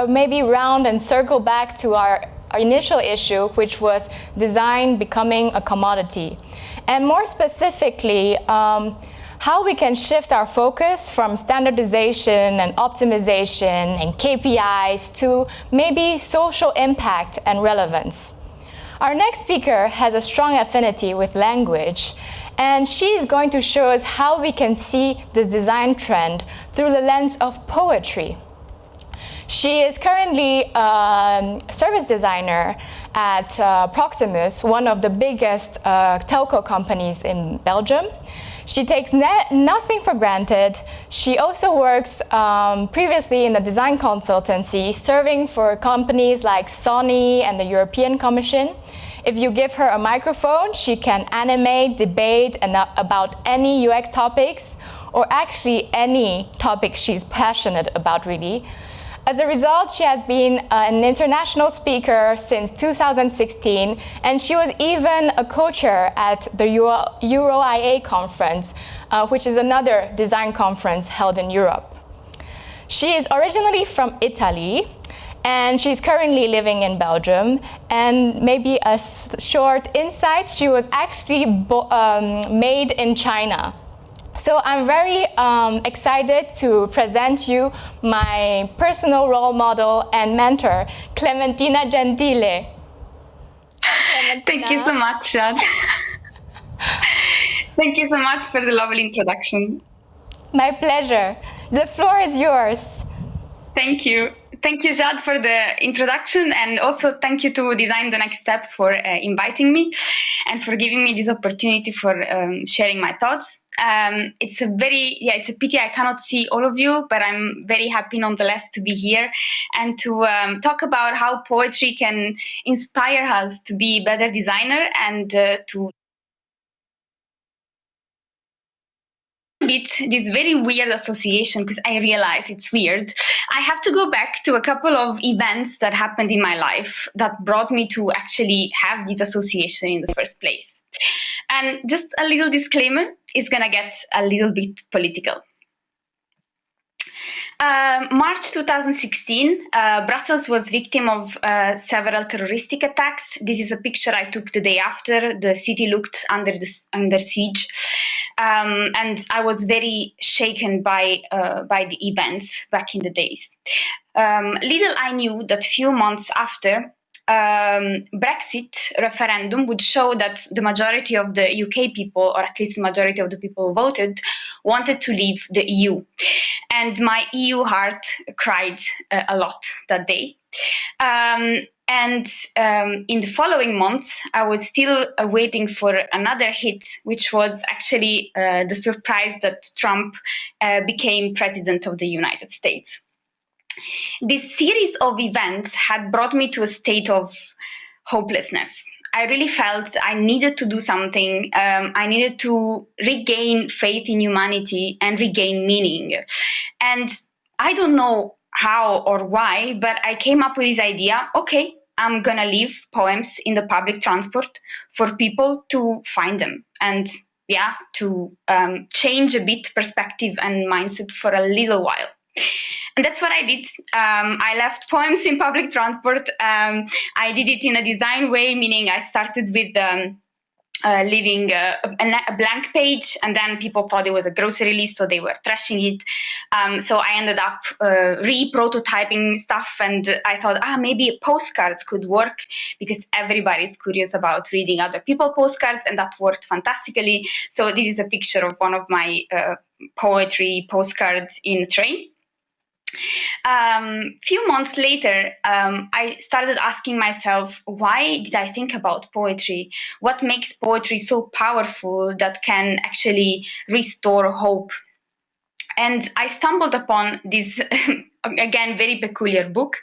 maybe round and circle back to our initial issue, which was design becoming a commodity. And more specifically, how we can shift our focus from standardization and optimization and KPIs to maybe social impact and relevance. Our next speaker has a strong affinity with language, and she is going to show us how we can see this design trend through the lens of poetry. She is currently a service designer at Proximus, one of the biggest telco companies in Belgium. She takes nothing for granted. She also works previously in the design consultancy, serving for companies like Sony and the European Commission. If you give her a microphone, she can animate, debate about any UX topics, or actually any topic she's passionate about, really. As a result, she has been an international speaker since 2016, and she was even a co-chair at the EuroIA conference, which is another design conference held in Europe. She is originally from Italy, and she's currently living in Belgium. And maybe a short insight, she was actually made in China. So I'm very excited to present you my personal role model and mentor, Clementina Gentile. Clementina. Thank you so much, Jad. Thank you so much for the lovely introduction. My pleasure. The floor is yours. Thank you. Thank you, Jad, for the introduction, and also thank you to Design the Next Step for inviting me and for giving me this opportunity for sharing my thoughts. It's a pity I cannot see all of you, but I'm very happy nonetheless to be here and to talk about how poetry can inspire us to be better designer and to this very weird association, because I realize it's weird. I have to go back to a couple of events that happened in my life that brought me to actually have this association in the first place. And just a little disclaimer, it's gonna get a little bit political. March 2016, Brussels was victim of several terroristic attacks. This is a picture I took the day after. The city looked under siege. And I was very shaken by the events back in the days. Little I knew that few months after, Brexit referendum would show that the majority of the UK people, or at least the majority of the people who voted, wanted to leave the EU. And my EU heart cried a lot that day. And in the following months, I was still waiting for another hit, which was actually the surprise that Trump became president of the United States. This series of events had brought me to a state of hopelessness. I really felt I needed to do something. I needed to regain faith in humanity and regain meaning. And I don't know how or why, but I came up with this idea, okay, I'm gonna leave poems in the public transport for people to find them and to change a bit perspective and mindset for a little while. And that's what I did. I left poems in public transport. I did it in a design way, meaning I started with leaving a blank page, and then people thought it was a grocery list, so they were trashing it. So I ended up re-prototyping stuff, and I thought, maybe postcards could work because everybody's curious about reading other people's postcards, and that worked fantastically. So this is a picture of one of my poetry postcards in a train. Few months later, I started asking myself, why did I think about poetry? What makes poetry so powerful that can actually restore hope? And I stumbled upon this, again, very peculiar book,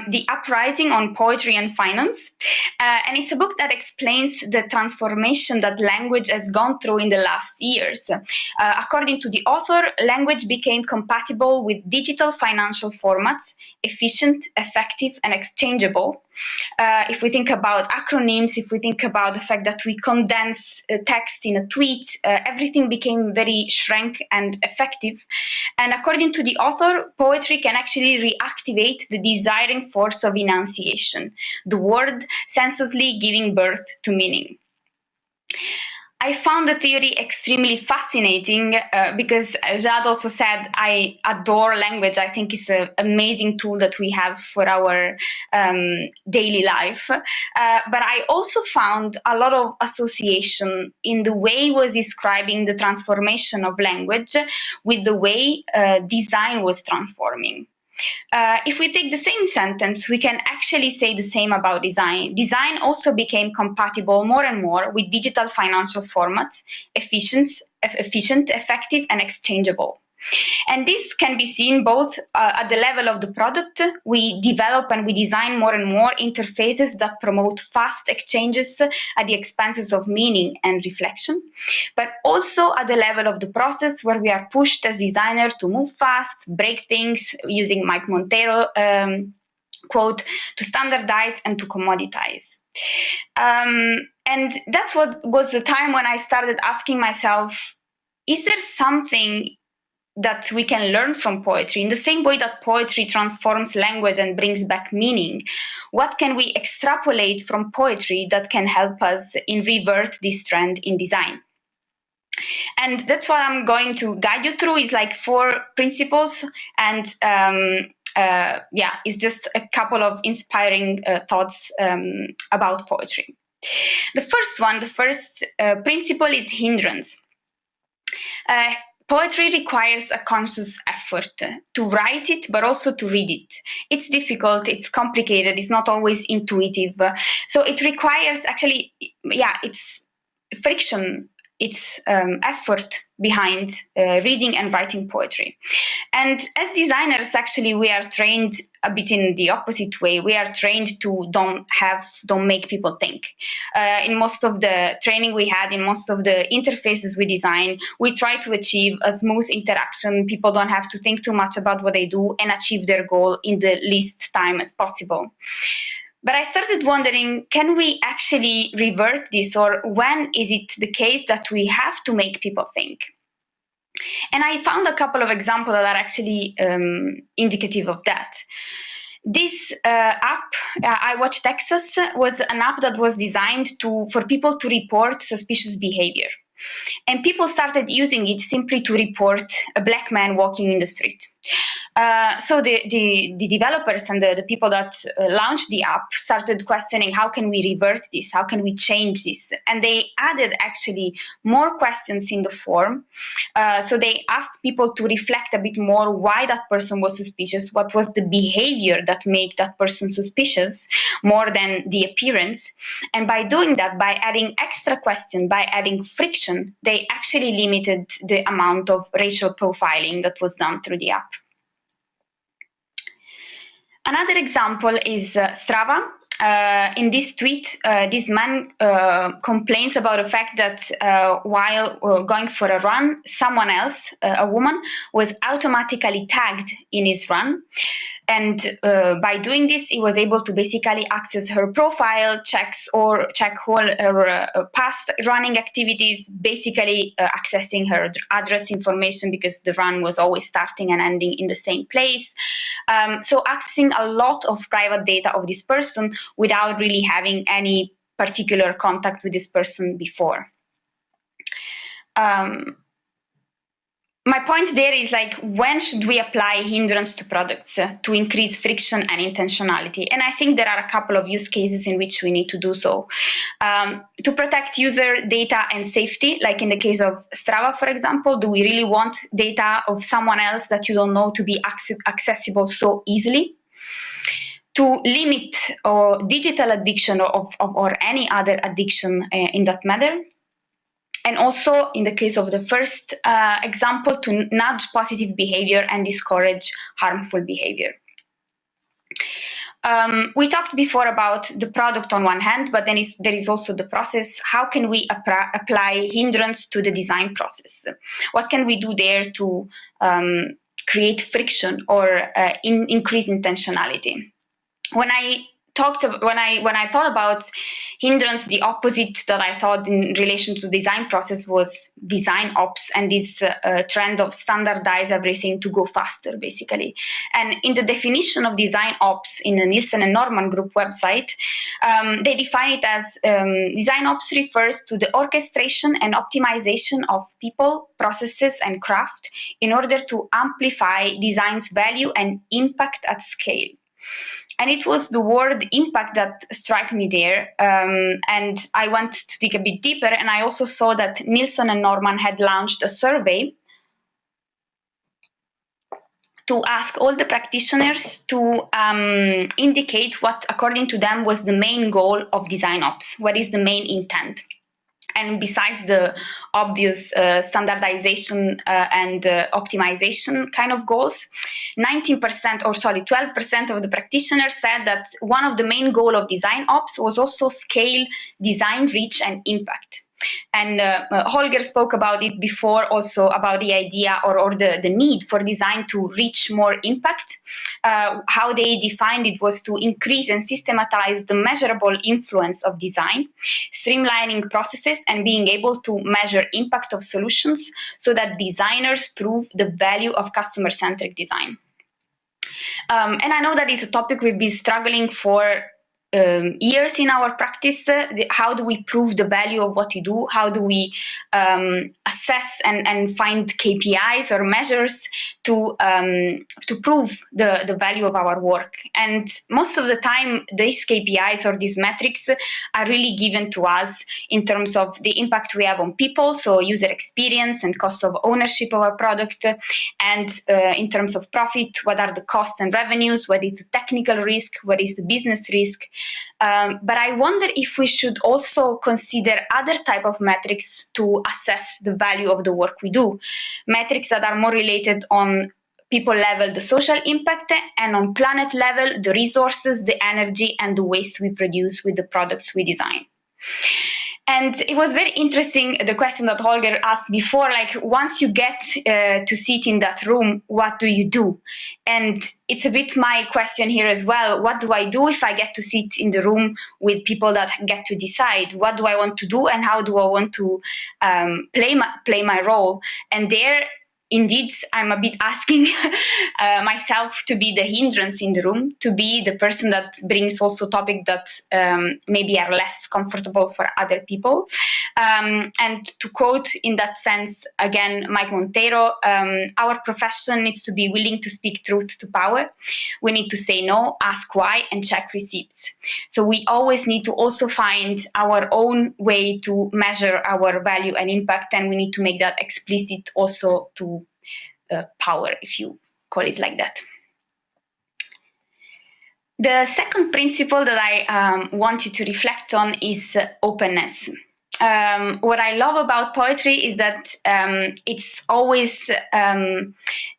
The Uprising on Poetry and Finance. And it's a book that explains the transformation that language has gone through in the last years. According to the author, language became compatible with digital financial formats, efficient, effective, and exchangeable. if we think about acronyms, if we think about the fact that we condense text in a tweet, everything became very shrank and effective. And according to the author, poetry can actually reactivate the desiring force of enunciation, the word sensuously giving birth to meaning. I found the theory extremely fascinating because Jad also said, I adore language. I think it's an amazing tool that we have for our daily life. But I also found a lot of association in the way he was describing the transformation of language with the way design was transforming. If we take the same sentence, we can actually say the same about design. Design also became compatible more and more with digital financial formats, efficient, effective, and exchangeable. And this can be seen both at the level of the product. We develop and we design more and more interfaces that promote fast exchanges at the expenses of meaning and reflection, but also at the level of the process where we are pushed as designers to move fast, break things, using Mike Monteiro quote, to standardize and to commoditize. And that's what was the time when I started asking myself, is there something that we can learn from poetry? In the same way that poetry transforms language and brings back meaning, what can we extrapolate from poetry that can help us in revert this trend in design? And that's what I'm going to guide you through, is like 4 principles, and it's just a couple of inspiring thoughts about poetry. The first principle is hindrance. Poetry requires a conscious effort to write it, but also to read it. It's difficult, it's complicated, it's not always intuitive. So it requires it's friction, it's effort behind reading and writing poetry. And as designers, actually, we are trained a bit in the opposite way. We are trained to don't make people think. In most of the training we had, in most of the interfaces we design, we try to achieve a smooth interaction. People don't have to think too much about what they do and achieve their goal in the least time as possible. But I started wondering, can we actually revert this, or when is it the case that we have to make people think? And I found a couple of examples that are actually indicative of that. This app, I Watch Texas, was an app that was designed for people to report suspicious behavior. And people started using it simply to report a black man walking in the street. So the developers and the people that launched the app started questioning, how can we revert this? How can we change this? And they added actually more questions in the form. So they asked people to reflect a bit more why that person was suspicious, what was the behavior that made that person suspicious, more than the appearance. And by doing that, by adding extra question, by adding friction, they actually limited the amount of racial profiling that was done through the app. Another example is Strava. In this tweet, this man complains about the fact that while going for a run, someone else, a woman, was automatically tagged in his run. And by doing this, he was able to basically access her profile, check all her past running activities, basically accessing her address information because the run was always starting and ending in the same place. So accessing a lot of private data of this person without really having any particular contact with this person before. My point there is, like, when should we apply hindrance to products to increase friction and intentionality? And I think there are a couple of use cases in which we need to do so. To protect user data and safety, like in the case of Strava, for example, do we really want data of someone else that you don't know to be accessible so easily? To limit digital addiction or any other addiction in that matter. And also, in the case of the first example, to nudge positive behavior and discourage harmful behavior. We talked before about the product on one hand, but then there is also the process. How can we apply hindrance to the design process? What can we do there to create friction or increase intentionality? When I when I thought about hindrance, the opposite that I thought in relation to design process was design ops and this trend of standardize everything to go faster, basically. And in the definition of design ops in the Nielsen and Norman Group website, they define it as design ops refers to the orchestration and optimization of people, processes, and craft in order to amplify design's value and impact at scale. And it was the word impact that struck me there. And I went to dig a bit deeper. And I also saw that Nielsen and Norman had launched a survey to ask all the practitioners to indicate what, according to them, was the main goal of design ops. What is the main intent? And besides the obvious standardization and optimization kind of goals, 12% of the practitioners said that one of the main goals of design ops was also scale, design, reach, and impact. And Holger spoke about it before, also about the idea or the need for design to reach more impact. How they defined it was to increase and systematize the measurable influence of design, streamlining processes and being able to measure impact of solutions so that designers prove the value of customer-centric design. And I know that it's a topic we've been struggling for years in our practice. How do we prove the value of what we do? How do we assess and find KPIs or measures to prove the value of our work? And most of the time, these KPIs or these metrics are really given to us in terms of the impact we have on people, so user experience and cost of ownership of our product, and in terms of profit, what are the costs and revenues, what is the technical risk, what is the business risk. But I wonder if we should also consider other type of metrics to assess the value of the work we do. Metrics that are more related on people level, the social impact, and on planet level, the resources, the energy, and the waste we produce with the products we design. And it was very interesting, the question that Holger asked before, like, once you get to sit in that room, what do you do? And it's a bit my question here as well. What do I do if I get to sit in the room with people that get to decide? What do I want to do and how do I want to play my role? And there, indeed, I'm a bit asking myself to be the hindrance in the room, to be the person that brings also topics that maybe are less comfortable for other people. And to quote in that sense, again, Mike Monteiro, our profession needs to be willing to speak truth to power. We need to say no, ask why, and check receipts. So we always need to also find our own way to measure our value and impact, and we need to make that explicit also to power, if you call it like that. The second principle that I want you to reflect on is openness. What I love about poetry is that it's always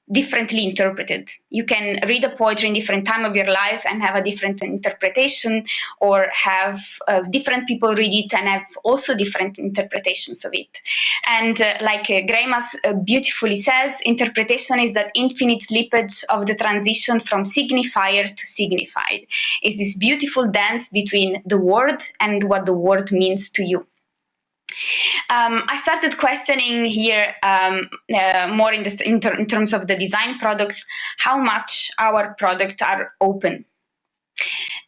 differently interpreted. You can read a poetry in different time of your life and have a different interpretation, or have different people read it and have also different interpretations of it. And like Greimas beautifully says, interpretation is that infinite slippage of the transition from signifier to signified. It's this beautiful dance between the word and what the word means to you. I started questioning here more in terms of the design products, how much our products are open.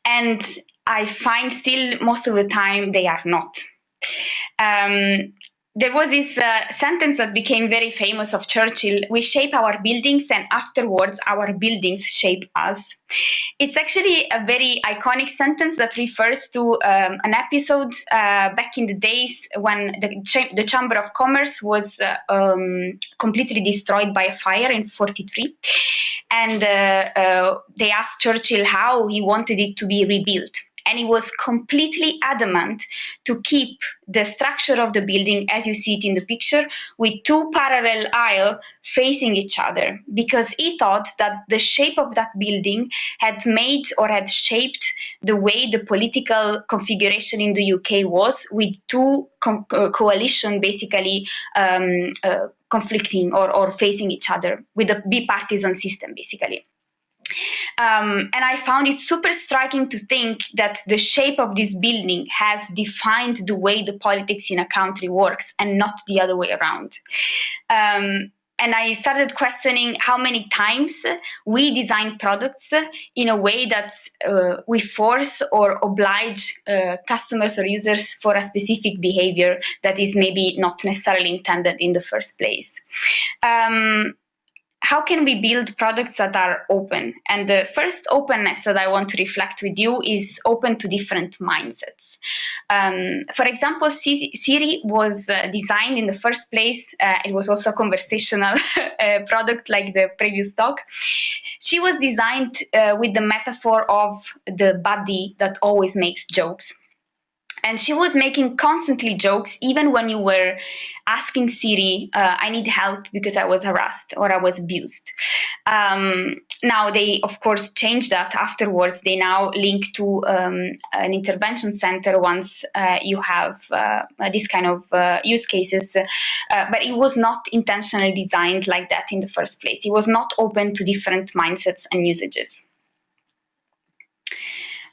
And I find still most of the time they are not. There was this sentence that became very famous of Churchill: we shape our buildings and afterwards our buildings shape us. It's actually a very iconic sentence that refers to an episode back in the days when the Chamber of Commerce was completely destroyed by a fire in 1943. And they asked Churchill how he wanted it to be rebuilt. And he was completely adamant to keep the structure of the building as you see it in the picture, with two parallel aisles facing each other, because he thought that the shape of that building had made or had shaped the way the political configuration in the UK was, with two coalition basically conflicting or facing each other, with a bipartisan system basically. And I found it super striking to think that the shape of this building has defined the way the politics in a country works and not the other way around. And I started questioning how many times we design products in a way that we force or oblige customers or users for a specific behavior that is maybe not necessarily intended in the first place. How can we build products that are open? And the first openness that I want to reflect with you is open to different mindsets. For example, Siri was designed in the first place. It was also a conversational product like the previous talk. She was designed with the metaphor of the buddy that always makes jokes. And she was making constantly jokes, even when you were asking Siri, I need help because I was harassed or I was abused. Now they, of course, changed that afterwards. They now link to an intervention center once you have this kind of use cases. But it was not intentionally designed like that in the first place. It was not open to different mindsets and usages.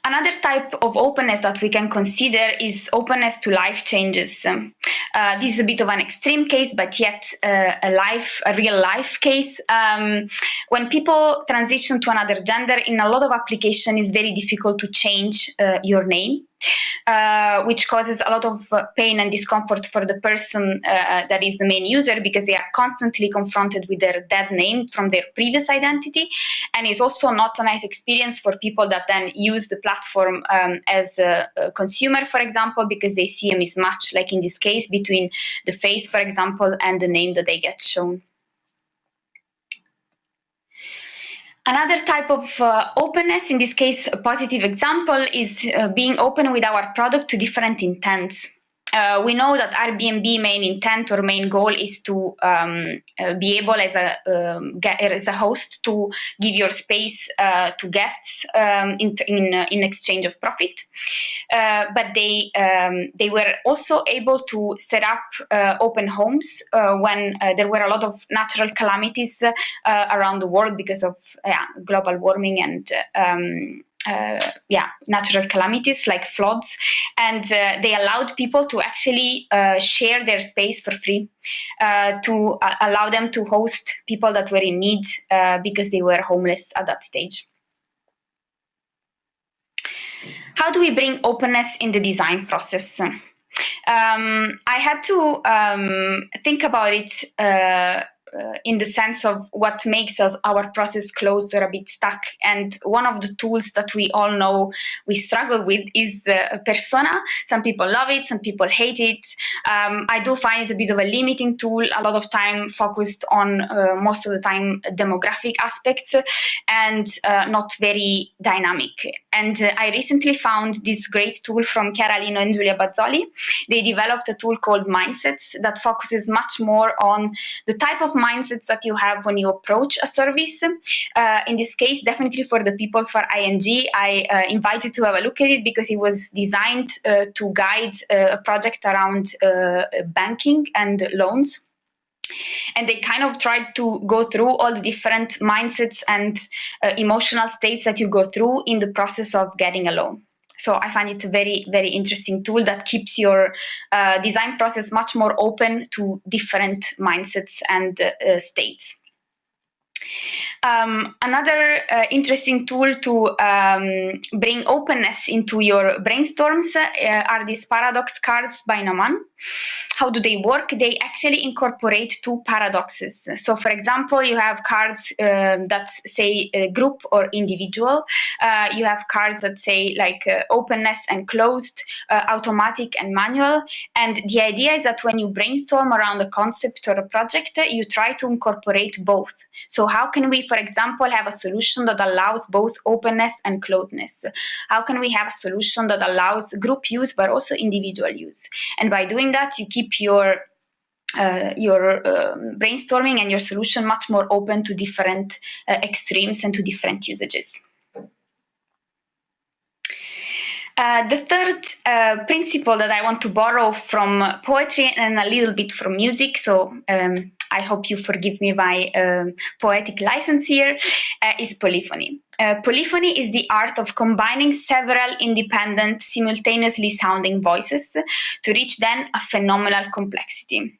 Another type of openness that we can consider is openness to life changes. This is a bit of an extreme case, but yet a real life case. When people transition to another gender, in a lot of applications, it's very difficult to change your name. Which causes a lot of pain and discomfort for the person that is the main user, because they are constantly confronted with their dead name from their previous identity. And it's also not a nice experience for people that then use the platform as a consumer, for example, because they see a mismatch, like in this case, between the face, for example, and the name that they get shown. Another type of openness, in this case, a positive example, is being open with our product to different intents. We know that Airbnb main intent or main goal is to be able as a host to give your space to guests in exchange of profit. But they were also able to set up open homes when there were a lot of natural calamities around the world because of global warming and natural calamities like floods, and they allowed people to actually share their space for free to allow them to host people that were in need because they were homeless at that stage. How do we bring openness in the design process? I had to think about it in the sense of what makes our process closed or a bit stuck. And one of the tools that we all know we struggle with is the persona. Some people love it, some people hate it. I do find it a bit of a limiting tool, a lot of time focused on most of the time demographic aspects and not very dynamic. And I recently found this great tool from Chiara Lino and Giulia Bazzoli. They developed a tool called Mindsets that focuses much more on the type of mindsets that you have when you approach a service. In this case, definitely for the people for ING, I invite you to have a look at it because it was designed to guide a project around banking and loans. And they kind of tried to go through all the different mindsets and emotional states that you go through in the process of getting a loan. So I find it a very, very interesting tool that keeps your design process much more open to different mindsets and states. Another interesting tool to bring openness into your brainstorms are these paradox cards by Nauman. How do they work? They actually incorporate two paradoxes. So, for example, you have cards that say group or individual. You have cards that say like openness and closed, automatic and manual. And the idea is that when you brainstorm around a concept or a project, you try to incorporate both. So how can we, for example, have a solution that allows both openness and closeness? How can we have a solution that allows group use but also individual use? And by doing that, you keep your brainstorming and your solution much more open to different extremes and to different usages. The third principle that I want to borrow from poetry and a little bit from music, so I hope you forgive me my poetic license here, is polyphony. Polyphony is the art of combining several independent, simultaneously sounding voices to reach then a phenomenal complexity.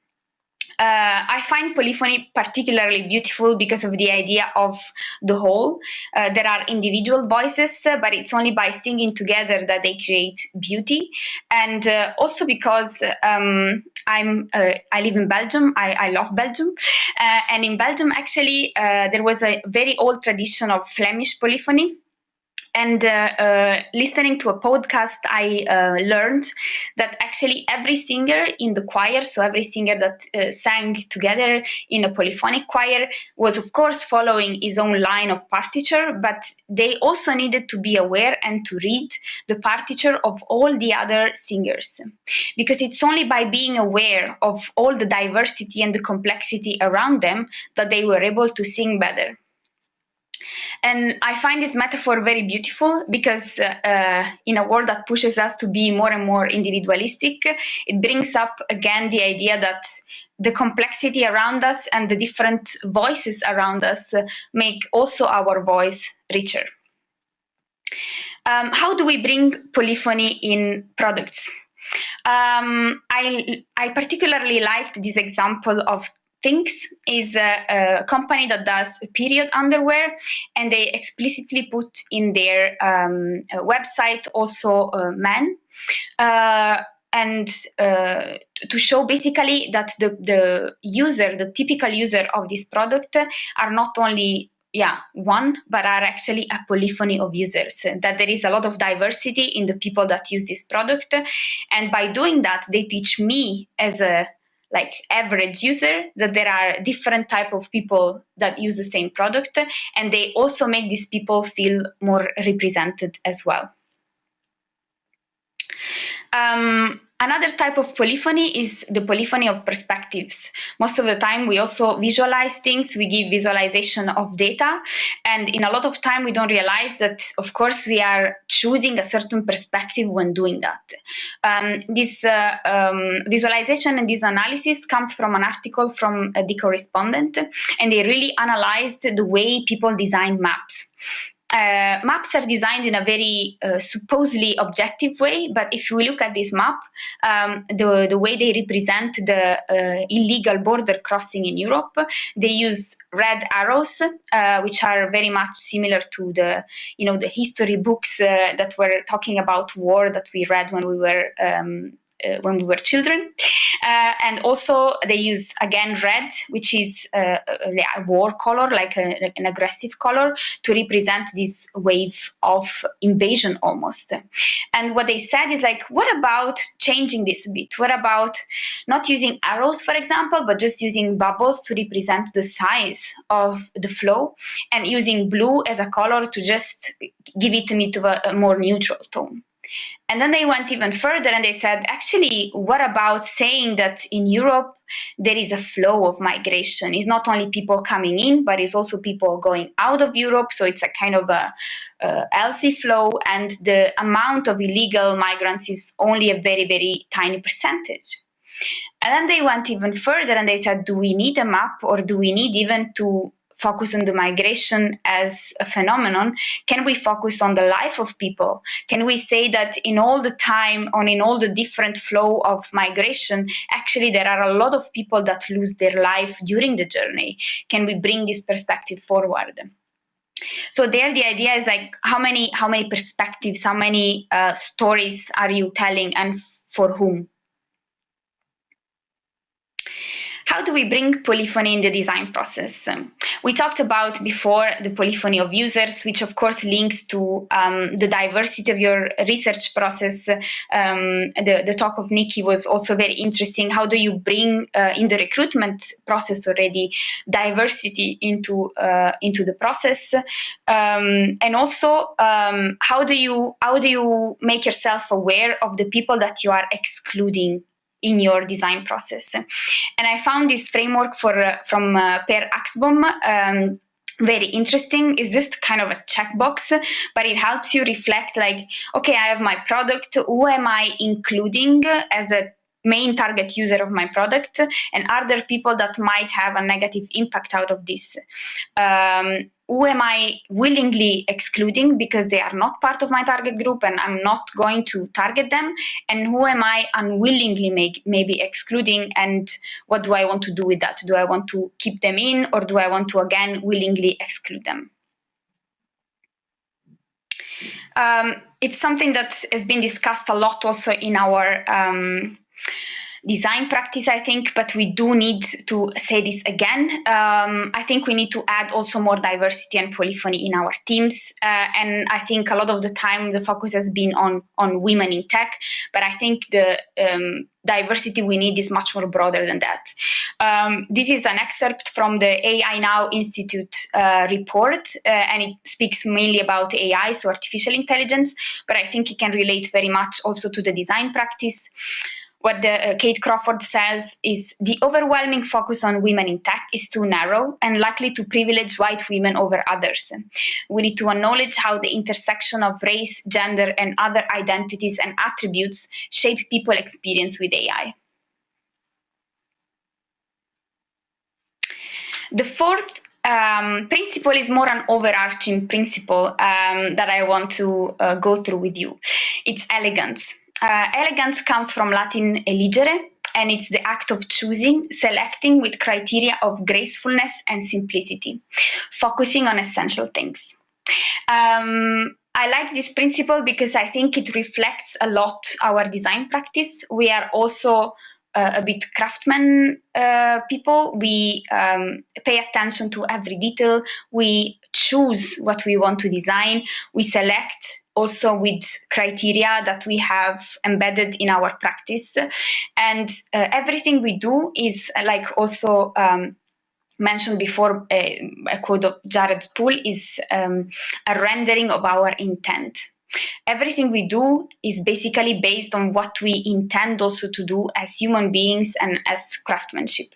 I find polyphony particularly beautiful because of the idea of the whole. There are individual voices, but it's only by singing together that they create beauty. And also because I live in Belgium. I love Belgium. And in Belgium, actually, there was a very old tradition of Flemish polyphony. And listening to a podcast, I learned that actually every singer in the choir, so every singer that sang together in a polyphonic choir, was of course following his own line of partiture, but they also needed to be aware and to read the partiture of all the other singers. Because it's only by being aware of all the diversity and the complexity around them that they were able to sing better. And I find this metaphor very beautiful because in a world that pushes us to be more and more individualistic, it brings up again the idea that the complexity around us and the different voices around us make also our voice richer. How do we bring polyphony in products? I particularly liked this example of Thinx. Is a company that does period underwear, and they explicitly put in their website also men. And to show basically that the typical user of this product are not only one, but are actually a polyphony of users, that there is a lot of diversity in the people that use this product. And by doing that, they teach me as a average user that there are different type of people that use the same product, and they also make these people feel more represented as well. Another type of polyphony is the polyphony of perspectives. Most of the time we also visualize things, we give visualization of data, and in a lot of time we don't realize that, of course, we are choosing a certain perspective when doing that. This visualization and this analysis comes from an article from The Correspondent, and they really analyzed the way people design maps. Maps are designed in a very supposedly objective way, but if we look at this map, the way they represent the illegal border crossing in Europe, they use red arrows, which are very much similar to the history books that were talking about war that we read when we were children. And also they use, again, red, which is a war color, like an aggressive color, to represent this wave of invasion almost. And what they said is what about changing this a bit? What about not using arrows, for example, but just using bubbles to represent the size of the flow, and using blue as a color to just give it a bit of a more neutral tone. And then they went even further and they said, actually, what about saying that in Europe there is a flow of migration? It's not only people coming in, but it's also people going out of Europe. So it's a kind of a healthy flow, and the amount of illegal migrants is only a very, very tiny percentage. And then they went even further and they said, do we need a map, or do we need even to focus on the migration as a phenomenon? Can we focus on the life of people? Can we say that in all the time, in all the different flow of migration, actually there are a lot of people that lose their life during the journey? Can we bring this perspective forward? So there the idea is how many perspectives, how many stories are you telling, and for whom? How do we bring polyphony in the design process? We talked about before the polyphony of users, which of course links to the diversity of your research process. The talk of Nikki was also very interesting. How do you bring in the recruitment process already diversity into the process? And also, how do you make yourself aware of the people that you are excluding in your design process? And I found this framework from Per Axbom very interesting. It's just kind of a checkbox, but it helps you reflect okay, I have my product. Who am I including as a main target user of my product, and are there people that might have a negative impact out of this? Who am I willingly excluding because they are not part of my target group and I'm not going to target them? And who am I unwillingly maybe excluding, and what do I want to do with that? Do I want to keep them in, or do I want to again willingly exclude them? It's something that has been discussed a lot also in our design practice, I think, but we do need to say this again. I think we need to add also more diversity and polyphony in our teams. And I think a lot of the time the focus has been on women in tech, but I think the diversity we need is much more broader than that. This is an excerpt from the AI Now Institute report, and it speaks mainly about AI, so artificial intelligence, but I think it can relate very much also to the design practice. What Kate Crawford says is the overwhelming focus on women in tech is too narrow and likely to privilege white women over others. We need to acknowledge how the intersection of race, gender, and other identities and attributes shape people's experience with AI. The fourth principle is more an overarching principle that I want to go through with you. It's elegance. Elegance comes from Latin eligere, and it's the act of choosing, selecting with criteria of gracefulness and simplicity, focusing on essential things. I like this principle because I think it reflects a lot our design practice. We are also a bit craftsman people. We pay attention to every detail. We choose what we want to design. We select also with criteria that we have embedded in our practice. And everything we do is, like also mentioned before, a quote of Jared Poole, is a rendering of our intent. Everything we do is basically based on what we intend also to do as human beings and as craftsmanship.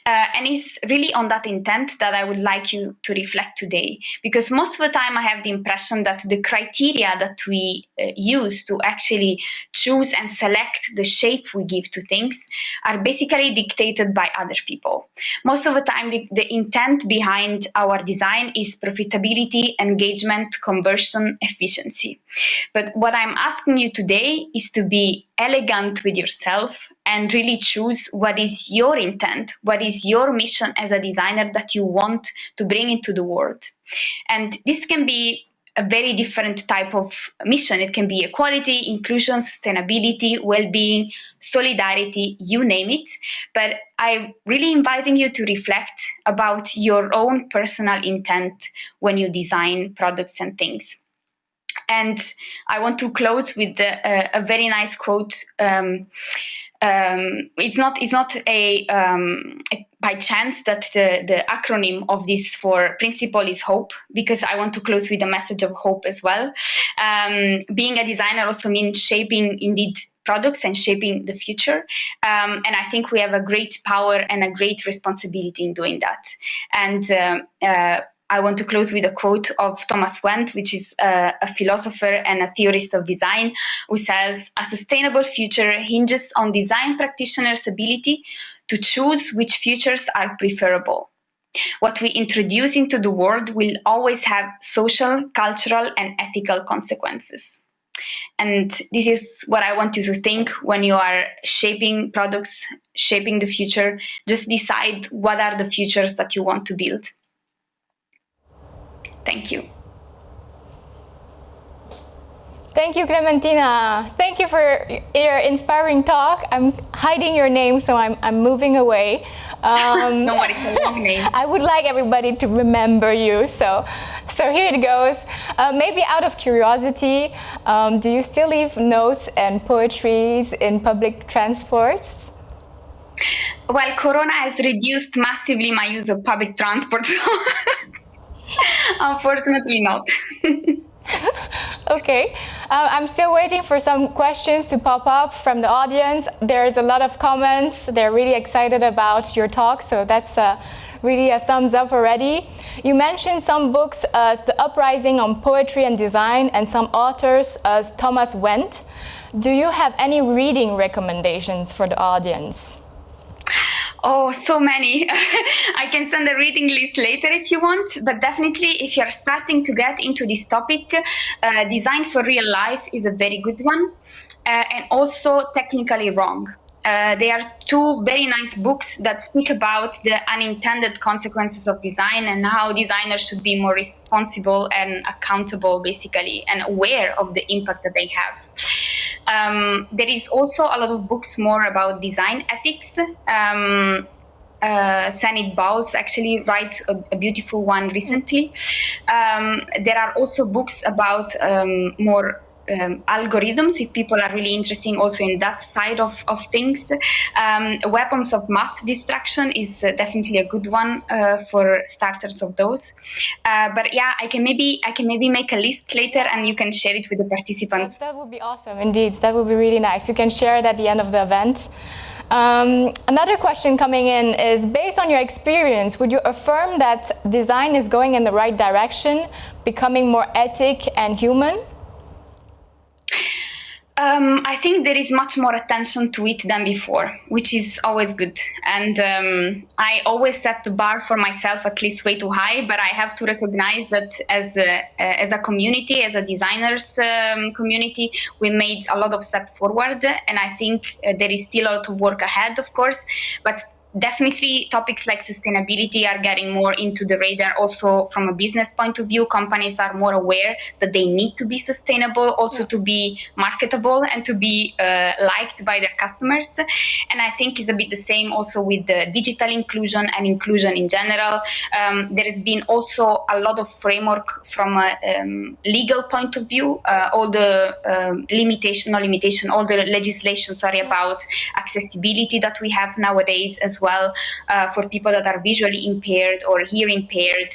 And it's really on that intent that I would like you to reflect today, because most of the time I have the impression that the criteria that we use to actually choose and select the shape we give to things are basically dictated by other people. Most of the time the intent behind our design is profitability, engagement, conversion, efficiency. But what I'm asking you today is to be elegant with yourself and really choose what is your intent, what is your mission as a designer that you want to bring into the world. And this can be a very different type of mission. It can be equality, inclusion, sustainability, well-being, solidarity, you name it. But I'm really inviting you to reflect about your own personal intent when you design products and things. And I want to close with a very nice quote. It's not a by chance that the acronym of this for principle is HOPE, because I want to close with a message of hope as well. Being a designer also means shaping indeed products and shaping the future. And I think we have a great power and a great responsibility in doing that. And I want to close with a quote of Thomas Wendt, which is a philosopher and a theorist of design, who says, "A sustainable future hinges on design practitioners' ability to choose which futures are preferable. What we introduce into the world will always have social, cultural, and ethical consequences." And this is what I want you to think when you are shaping products, shaping the future. Just decide what are the futures that you want to build. Thank you. Thank you, Clementina. Thank you for your inspiring talk. I'm hiding your name, so I'm moving away. No worries, it's a long name. I would like everybody to remember you, so here it goes. Maybe out of curiosity, do you still leave notes and poetries in public transports? Well, Corona has reduced massively my use of public transport, so unfortunately not. Okay, I'm still waiting for some questions to pop up from the audience. There's a lot of comments. They're really excited about your talk, so that's really a thumbs up already. You mentioned some books as The Uprising on Poetry and Design and some authors as Thomas Wendt. Do you have any reading recommendations for the audience? Oh, so many. I can send a reading list later if you want, but definitely if you're starting to get into this topic, Design for Real Life is a very good one, and also Technically Wrong. They are two very nice books that speak about the unintended consequences of design and how designers should be more responsible and accountable, basically, and aware of the impact that they have. There is also a lot of books more about design ethics. Sanit Bowles actually wrote a beautiful one recently. There are also books about more algorithms, if people are really interested also in that side of things. Weapons of Math Destruction is definitely a good one for starters of those. But yeah, I can maybe make a list later and you can share it with the participants. That would be awesome, indeed. That would be really nice. You can share it at the end of the event. Another question coming in is, based on your experience, would you affirm that design is going in the right direction, becoming more ethic and human? I think there is much more attention to it than before, which is always good. And I always set the bar for myself at least way too high, but I have to recognize that as a community, as a designers community, we made a lot of steps forward. And I think there is still a lot of work ahead, of course, but definitely topics like sustainability are getting more into the radar. Also from a business point of view, companies are more aware that they need to be sustainable, also to be marketable and to be liked by their customers. And I think it's a bit the same also with the digital inclusion and inclusion in general. There has been also a lot of framework from a legal point of view, all the all the legislation, about accessibility that we have nowadays as well. For people that are visually impaired or hearing impaired.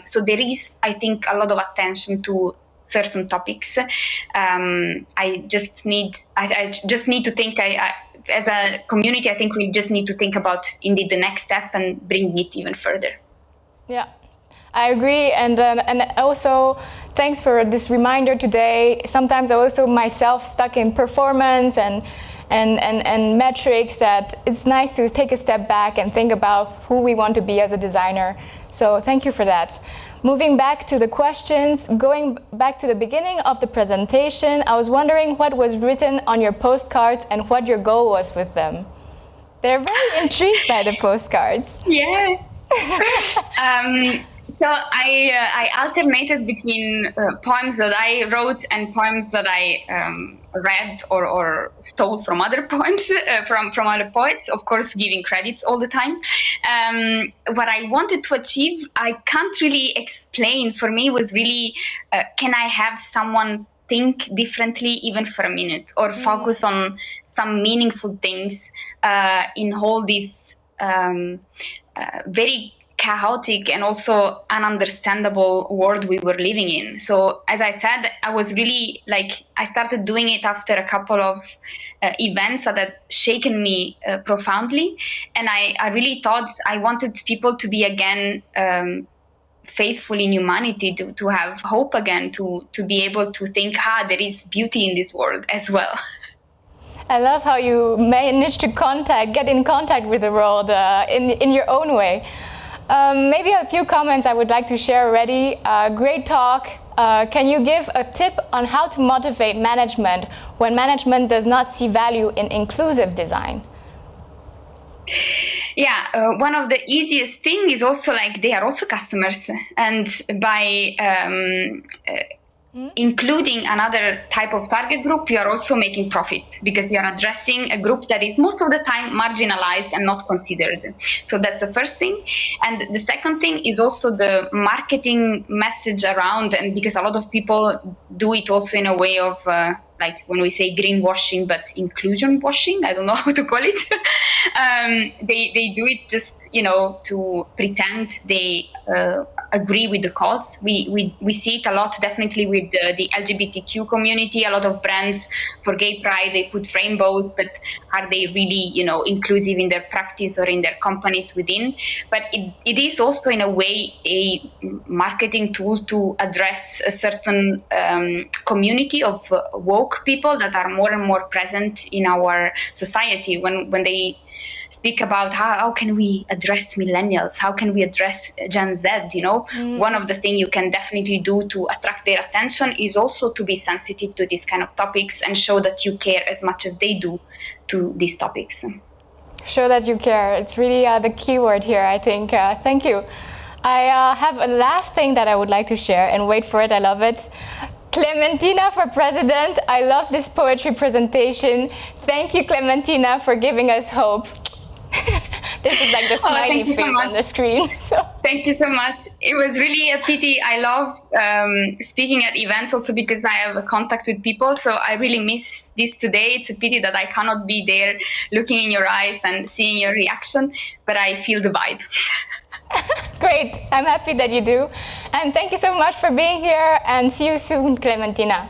So there is, I think, a lot of attention to certain topics. I just need to think, as a community, I think we just need to think about indeed the next step and bring it even further. Yeah, I agree. And also, thanks for this reminder today. Sometimes I also myself stuck in performance and metrics, that it's nice to take a step back and think about who we want to be as a designer. So thank you for that. Moving back to the questions, going back to the beginning of the presentation, I was wondering what was written on your postcards and what your goal was with them. They're very intrigued by the postcards. Yeah. So I alternated between poems that I wrote and poems that I read or stole from other poems, from other poets, of course, giving credits all the time. What I wanted to achieve, I can't really explain. For me, was really, can I have someone think differently even for a minute, or focus on some meaningful things in all this very chaotic and also ununderstandable world we were living in. So as I said, I was really I started doing it after a couple of events that had shaken me profoundly. And I really thought I wanted people to be again faithful in humanity, to have hope again, to be able to think, there is beauty in this world as well. I love how you managed to get in contact with the world in your own way. Maybe a few comments I would like to share already. Great talk. Can you give a tip on how to motivate management when management does not see value in inclusive design? Yeah, one of the easiest thing is also they are also customers, and by including another type of target group, you are also making profit, because you are addressing a group that is most of the time marginalized and not considered. So that's the first thing. And the second thing is also the marketing message around, and because a lot of people do it also in a way of like when we say greenwashing, but inclusion washing. I don't know how to call it. They do it just, to pretend they agree with the cause. We see it a lot, definitely with the LGBTQ community. A lot of brands for Gay Pride, they put rainbows, but are they really, inclusive in their practice or in their companies within? But it is also in a way a marketing tool to address a certain community of woke people that are more and more present in our society. When they speak about how can we address millennials, how can we address Gen Z, one of the things you can definitely do to attract their attention is also to be sensitive to these kind of topics and show that you care as much as they do to these topics. Show that you care. It's really the key word here, I think. Thank you. I have a last thing that I would like to share, and wait for it, I love it. Clementina for president. I love this poetry presentation. Thank you, Clementina, for giving us hope. This is like the smiley face on the screen. So. Thank you so much. It was really a pity. I love speaking at events also because I have a contact with people. So I really miss this today. It's a pity that I cannot be there looking in your eyes and seeing your reaction, but I feel the vibe. Great. I'm happy that you do. And thank you so much for being here, and see you soon, Clementina.